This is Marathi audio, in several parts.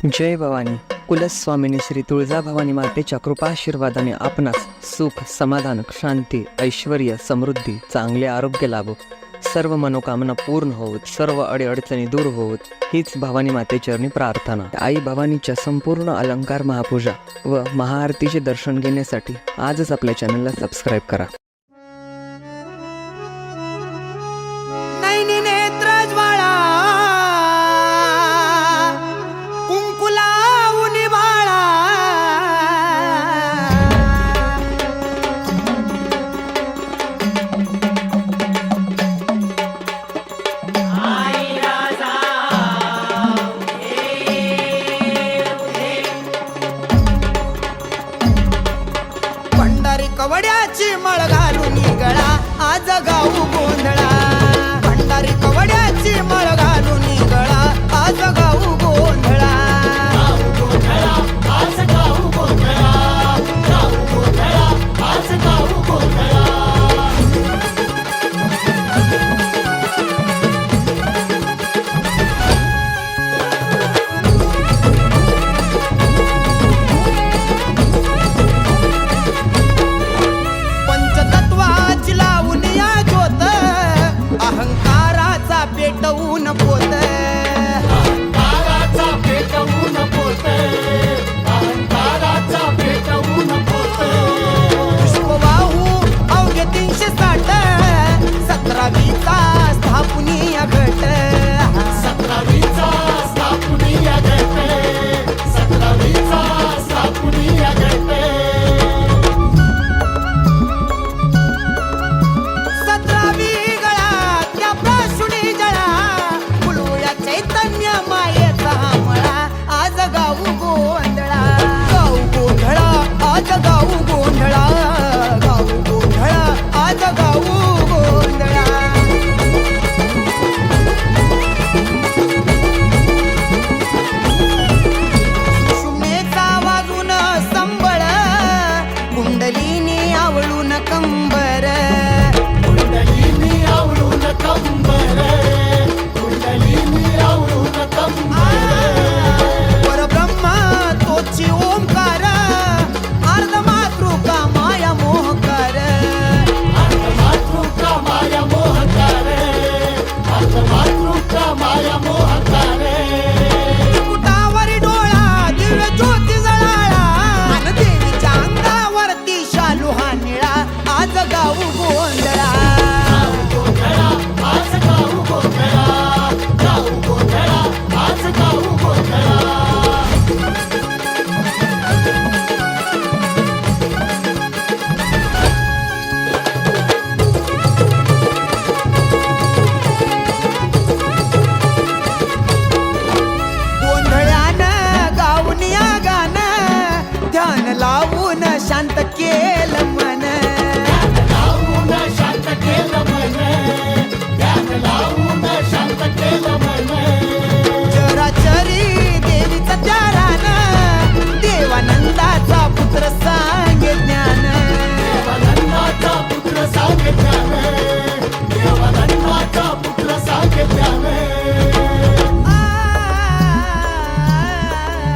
जय भवानी. कुलस्वामिनी श्री तुळजाभवानी मातेच्या कृपाशीर्वादाने आपणास सुख, समाधान, शांती, ऐश्वर्य, समृद्धी, चांगले आरोग्य लाभो, सर्व मनोकामना पूर्ण होत, सर्व अडीअडचणी दूर होत, हीच भवानी मातेचरणी प्रार्थना. आई भवानीच्या संपूर्ण अलंकार महापूजा व महाआरतीचे दर्शन घेण्यासाठी आजच आपल्या चॅनलला सबस्क्राईब करा. नैनी नेत्र ज्वाळा कुंकुला उनिबाळा पंढरी कवड्याची मळ घालून गळा आज गाऊ गोंधळा. पंढरी कवड्याची मळ घालून गळा आज गाऊ गोंधळा. पंचतत्वाची लावून या ज्योत अहंकाराचा पेटवून पोत. पुष्पवाहू अवघे 360 17वीचा स्थापुनीय घट. सतरावी गळा त्या प्राशुनी जळा फुलूया चैतन्य मायेचा मळा आज गाऊ गोंधळा. गाऊ गोंधळा आज गाऊ गोंधळा. गाऊ गोंधळा आज गाऊ गोंधळा. सुषुम्नेचा वाजून संबळ कुंडलीनी आवळून कंबर. परब्रह्म तोची ओंकार अर्धमातृका माया मोहकार. त्रिकुटावरी डोळा दिव्य ज्योती जळाळा आणि देवीच्या अंगावरती शालू हा निळा आज गाऊ गोंधळा. गोंधळ्यानं गाऊन या गाणं ध्यान लावून शांत केलं मन. चराचरी देवीचा त्यारानं देवानंदाचा पुत्र सांगे ज्ञान.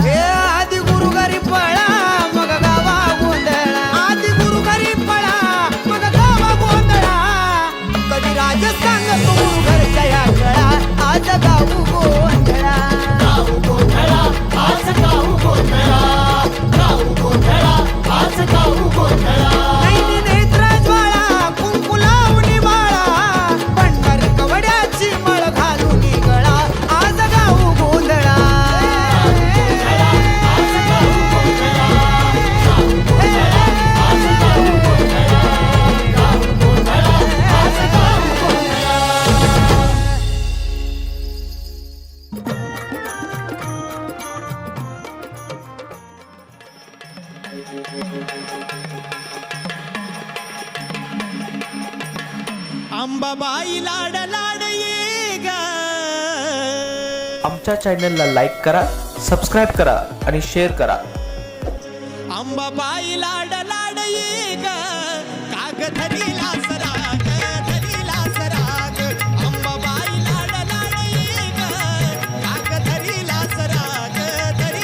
हे आदि गुरु घरी पळा मग गावा गोंधळा. आदि गुरु घरी पळा मग गावा गोंधळा. कधी राज सांगतो गुरु घरच्या या कळा आज गाऊ गोंधळा. नैनी नेत्र ज्वाळा कुंकुला उनिबाळा पंढरी कवड्याची मळ घालून गळा आज गाऊ गोंधळा. अंबाबाई लाड लाड ये ग. आमच्या चॅनलला लाईक करा, सबस्क्राईब करा आणि शेअर करा. अंबाबाई लाड लाड ये ग कागधरीला सराग धरीला सराग. अंबाबाई लाड लाड ये ग कागधरीला सराग धरी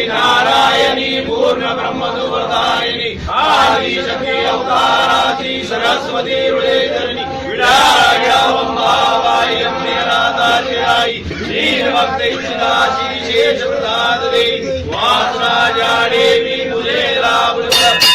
नारायणी पूर्ण ब्रह्मसुवर्धायिनी आदिशक्ती अवताराची सरस्वती हृदयधरणी विडाळ्यावंबाबाई अम्रियनाथाची आई दीनभक्तैक्षिदाशी शेष प्रसाद देवी वासराजा देवी मुलेला वृद्ध